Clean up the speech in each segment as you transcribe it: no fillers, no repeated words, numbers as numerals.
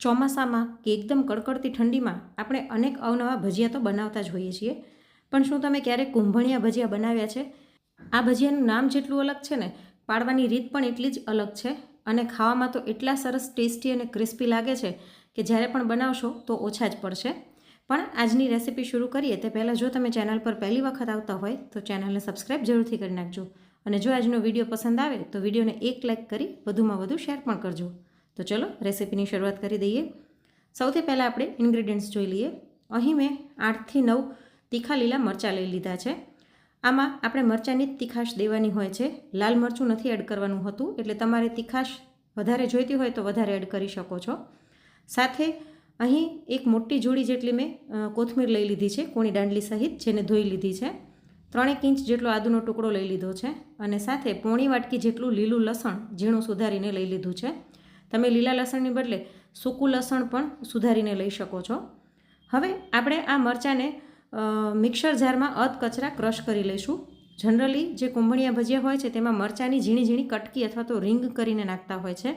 ચોમાસામાં કે એકદમ કડકડતી ઠંડીમાં આપણે અનેક અવનવા ભજીયા તો બનાવતા જ હોઈએ છીએ, પણ શું તમે ક્યારેક કુંભણિયા ભજીયા બનાવ્યા છે? આ ભજીયાનું નામ જેટલું અલગ છે ને, પાડવાની રીત પણ એટલી જ અલગ છે અને ખાવામાં તો એટલા સરસ ટેસ્ટી અને ક્રિસ્પી લાગે છે કે જ્યારે પણ બનાવશો તો ઓછા જ પડશે. પણ આજની રેસીપી શરૂ કરીએ તે પહેલાં જો તમે ચેનલ પર પહેલી વખત આવતા હોય તો ચેનલને સબસ્ક્રાઈબ જરૂરથી કરી નાખજો અને જો આજનો વિડીયો પસંદ આવે તો વિડીયોને એક લાઇક કરી વધુમાં વધુ શેર પણ કરજો. તો ચલો રેસીપીની શરૂઆત કરી દઈએ. સૌથી પહેલાં આપણે ઇન્ગ્રીડિયન્ટ્સ જોઈ લઈએ. અહીં મેં 8થી 9 તીખા લીલા મરચાં લઈ લીધા છે. આમાં આપણે મરચાંની જ તીખાશ દેવાની હોય છે, લાલ મરચું નથી એડ કરવાનું હોતું, એટલે તમારે તીખાશ વધારે જોઈતી હોય તો વધારે એડ કરી શકો છો. સાથે અહીં એક મોટી જોડી જેટલી મેં કોથમીર લઈ લીધી છે, કૂણી દાંડલી સહિત, જેને ધોઈ લીધી છે. 3 ઇંચ જેટલો આદુનો ટુકડો લઈ લીધો છે અને સાથે પોણી વાટકી જેટલું લીલું લસણ ઝીણું સુધારીને લઈ લીધું છે. તમે લીલા લસણની બદલે સૂકું લસણ પણ સુધારીને લઈ શકો છો. હવે આપણે આ મરચાંને મિક્સર જારમાં અધકચરા ક્રશ કરી લઈશું. જનરલી જે કુંભણિયા ભજીયા હોય છે તેમાં મરચાંની ઝીણી ઝીણી કટકી અથવા તો રીંગ કરીને નાખતા હોય છે,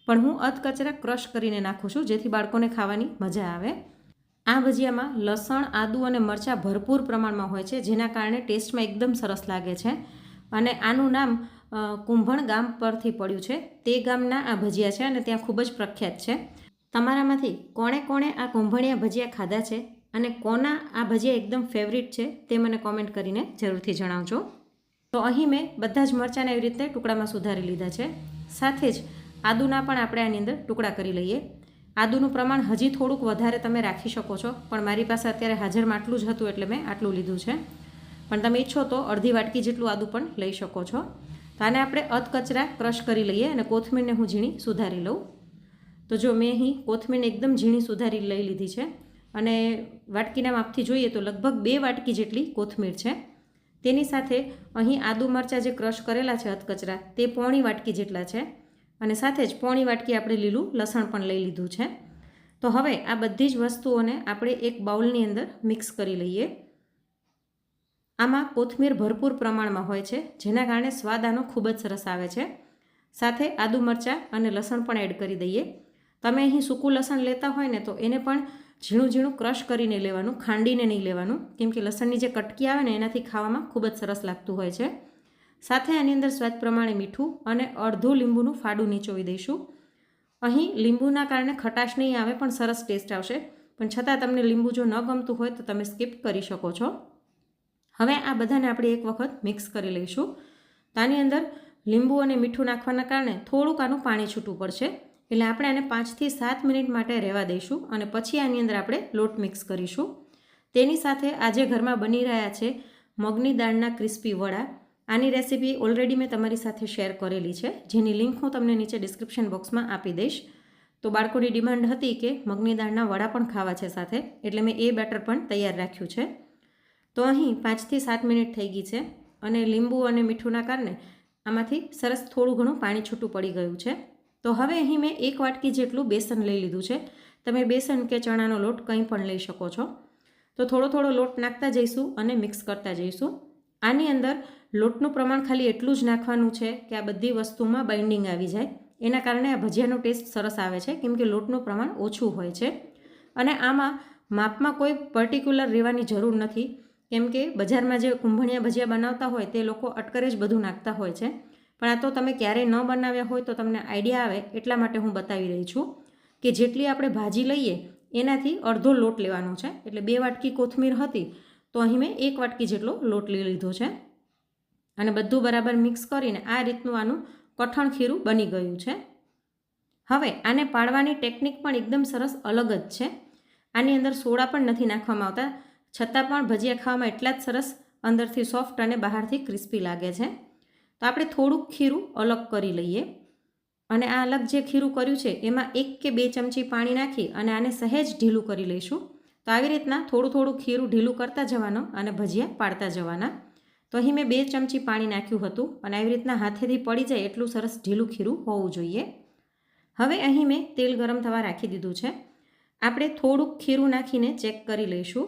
પણ હું અધકચરા ક્રશ કરીને નાખું છું જેથી બાળકોને ખાવાની મજા આવે. આ ભજીયામાં લસણ, આદુ અને મરચાં ભરપૂર પ્રમાણમાં હોય છે, જેના કારણે ટેસ્ટમાં એકદમ સરસ લાગે છે અને આનું નામ કુંભણ ગામ પરથી પડ્યું છે. તે ગામના આ ભજીયા છે અને ત્યાં ખૂબ જ પ્રખ્યાત છે. તમારામાંથી કોણે કોણે આ કુંભણિયા ભજીયા ખાધા છે અને કોના આ ભજીયા એકદમ ફેવરિટ છે તે મને કોમેન્ટ કરીને જરૂરથી જણાવજો. તો અહીં મેં બધા જ મરચાંને એવી રીતે ટુકડામાં સુધારી લીધા છે. સાથે જ આદુના પણ આપણે આની અંદર ટુકડા કરી લઈએ. આદુનું પ્રમાણ હજી થોડુંક વધારે તમે રાખી શકો છો, પણ મારી પાસે અત્યારે હાજરમાં આટલું જ હતું એટલે મેં આટલું લીધું છે, પણ તમે ઈચ્છો તો અડધી વાટકી જેટલું આદુ પણ લઈ શકો છો. તો આને આપણે અધકચરા ક્રશ કરી લઈએ અને કોથમીરને હું ઝીણી સુધારી લઉં. તો જો મેં અહીં કોથમીરને એકદમ ઝીણી સુધારી લઈ લીધી છે અને વાટકીના માપથી જોઈએ તો લગભગ 2 વાટકી જેટલી કોથમીર છે. તેની સાથે અહીં આદુ મરચાં જે ક્રશ કરેલા છે અધકચરા, તે પોણી વાટકી જેટલા છે અને સાથે જ પોણી વાટકી આપણે લીલું લસણ પણ લઈ લીધું છે. તો હવે આ બધી જ વસ્તુઓને આપણે એક બાઉલની અંદર મિક્સ કરી લઈએ. આમાં કોથમીર ભરપૂર પ્રમાણમાં હોય છે, જેના કારણે સ્વાદ આનો ખૂબ જ સરસ આવે છે. સાથે આદુ મરચાં અને લસણ પણ એડ કરી દઈએ. તમે અહીં સૂકું લસણ લેતા હોય ને તો એને પણ ઝીણું ઝીણું ક્રશ કરીને લેવાનું, ખાંડીને નહીં લેવાનું, કેમ કે લસણની જે કટકી આવે ને એનાથી ખાવામાં ખૂબ જ સરસ લાગતું હોય છે. સાથે આની અંદર સ્વાદ પ્રમાણે મીઠું અને અડધું લીંબુનું ફાડું નીચોવી દઈશું. અહીં લીંબુના કારણે ખટાશ નહીં આવે પણ સરસ ટેસ્ટ આવશે, પણ છતાં તમને લીંબુ જો ન ગમતું હોય તો તમે સ્કીપ કરી શકો છો. હવે આ બધાને આપણે એક વખત મિક્સ કરી લઈશું. તો આની અંદર લીંબુ અને મીઠું નાખવાના કારણે થોડુંક આનું પાણી છૂટવું પડશે, એટલે આપણે આને 5થી 7 મિનિટ માટે રહેવા દઈશું અને પછી આની અંદર આપણે લોટ મિક્સ કરીશું. તેની સાથે આજે ઘરમાં બની રહ્યા છે મગની દાળના ક્રિસ્પી વડા. આની રેસીપી ઓલરેડી મેં તમારી સાથે શેર કરેલી છે, જેની લિંક હું તમને નીચે ડિસ્ક્રિપ્શન બોક્સમાં આપી દઈશ. તો બાળકોની ડિમાન્ડ હતી કે મગની દાળના વડા પણ ખાવા છે સાથે, એટલે મેં એ બેટર પણ તૈયાર રાખ્યું છે. તો અહીં 5થી 7 મિનિટ થઈ ગઈ છે અને લીંબુ અને મીઠુંના કારણે આમાંથી સરસ થોડું ઘણું પાણી છૂટું પડી ગયું છે. તો હવે અહીં મેં 1 વાટકી જેટલું બેસન લઈ લીધું છે. તમે બેસન કે ચણાનો લોટ કંઈ પણ લઈ શકો છો. તો થોડો થોડો લોટ નાખતા જઈશું અને મિક્સ કરતા જઈશું. આની અંદર લોટનું પ્રમાણ ખાલી એટલું જ નાખવાનું છે કે આ બધી વસ્તુમાં બાઇન્ડિંગ આવી જાય. એના કારણે આ ભજીયાનો ટેસ્ટ સરસ આવે છે, કેમ કે લોટનું પ્રમાણ ઓછું હોય છે અને આમાં માપમાં કોઈ પર્ટિક્યુલર રહેવાની જરૂર નથી, કેમ કે બજારમાં જે કુંભણિયા ભજીયા બનાવતા હોય તે લોકો અટકરે જ બધું નાખતા હોય છે, પણ આ તો તમે ક્યારેય ન બનાવ્યા હોય તો તમને આઈડિયા આવે એટલા માટે હું બતાવી રહી છું કે જેટલી આપણે ભાજી લઈએ એનાથી અડધો લોટ લેવાનો છે. એટલે 2 વાટકી કોથમીર હતી તો અહીં મેં 1 વાટકી જેટલો લોટ લઈ લીધો છે અને બધું બરાબર મિક્સ કરીને આ રીતનું આનું કઠણ ખીરું બની ગયું છે. હવે આને પાડવાની ટેકનિક પણ એકદમ સરસ અલગ જ છે. આની અંદર સોડા પણ નથી નાખવામાં આવતા, છતાં પણ ભજીયા ખાવામાં એટલા જ સરસ અંદરથી સોફ્ટ અને બહારથી ક્રિસ્પી લાગે છે. તો આપણે થોડુંક ખીરું અલગ કરી લઈએ અને આ અલગ જે ખીરું કર્યું છે એમાં 1 કે 2 ચમચી પાણી નાખી અને આને સહેજ ઢીલું કરી લઈશું. તો આવી રીતના થોડું થોડું ખીરું ઢીલું કરતા જવાનું અને ભજીયા પાડતા જવાના. તો અહીં મેં 2 ચમચી પાણી નાખ્યું હતું અને આવી રીતના હાથેથી પડી જાય એટલું સરસ ઢીલું ખીરું હોવું જોઈએ. હવે અહીં મેં તેલ ગરમ થવા રાખી દીધું છે. આપણે થોડુંક ખીરું નાખીને ચેક કરી લઈશું.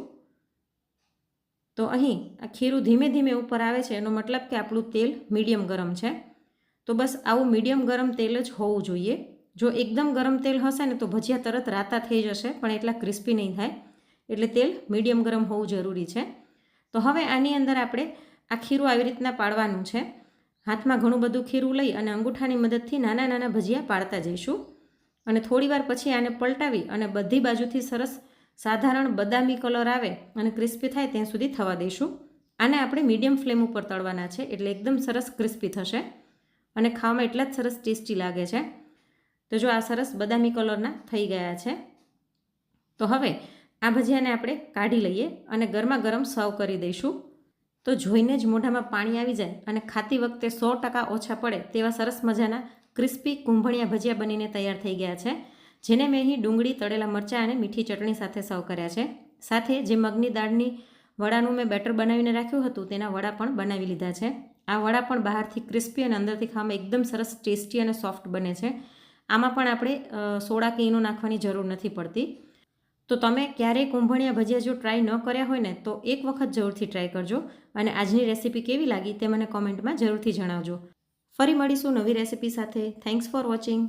તો અહીં આ ખીરું ધીમે ધીમે ઉપર આવે છે, એનો મતલબ કે આપણું તેલ મીડિયમ ગરમ છે. તો બસ આવું મીડિયમ ગરમ તેલ જ હોવું જોઈએ. જો એકદમ ગરમ તેલ હશે ને તો ભજીયા તરત રાતા થઈ જશે, પણ એટલા ક્રિસ્પી નહીં થાય. એટલે તેલ મીડિયમ ગરમ હોવું જરૂરી છે. તો હવે આની અંદર આપણે આ ખીરું આવી રીતના પાડવાનું છે. હાથમાં ઘણું બધું ખીરું લઈ અને અંગૂઠાની મદદથી નાના નાના ભજીયા પાડતા જઈશું. અને થોડીવાર પછી આને પલટાવી અને બધી બાજુથી સરસ સાધારણ બદામી કલર આવે અને ક્રિસ્પી થાય ત્યાં સુધી થવા દઈશું. આને આપણે મીડિયમ ફ્લેમ ઉપર તળવાના છે, એટલે એકદમ સરસ ક્રિસ્પી થશે અને ખાવામાં એટલા જ સરસ ટેસ્ટી લાગે છે. તો જો આ સરસ બદામી કલરના થઈ ગયા છે. તો હવે આ ભજીયાને આપણે કાઢી લઈએ અને ગરમા ગરમ સર્વ કરી દઈશું. તો જોઈને જ મોઢામાં પાણી આવી જાય અને ખાતી વખતે 100% ઓછા પડે તેવા સરસ મજાના ક્રિસ્પી કુંભણિયા ભજીયા બનીને તૈયાર થઈ ગયા છે, જેને મેં અહીં ડુંગળી, તળેલા મરચાં અને મીઠી ચટણી સાથે સર્વ કર્યા છે. સાથે જે મગની દાળની વડાનું મેં બેટર બનાવીને રાખ્યું હતું તેના વડા પણ બનાવી લીધા છે. આ વડા પણ બહારથી ક્રિસ્પી અને અંદરથી ખાવામાં એકદમ સરસ ટેસ્ટી અને સોફ્ટ બને છે. આમાં પણ આપણે સોડા કે ઈનો નાખવાની જરૂર નથી પડતી. તો તમે ક્યારેય કુંભણિયા ભજીયા જો ટ્રાય ન કર્યા હોય ને તો એક વખત જરૂરથી ટ્રાય કરજો અને આજની રેસીપી કેવી લાગી તે મને કોમેન્ટમાં જરૂરથી જણાવજો. ફરી મળીશું નવી રેસીપી સાથે. Thanks for watching.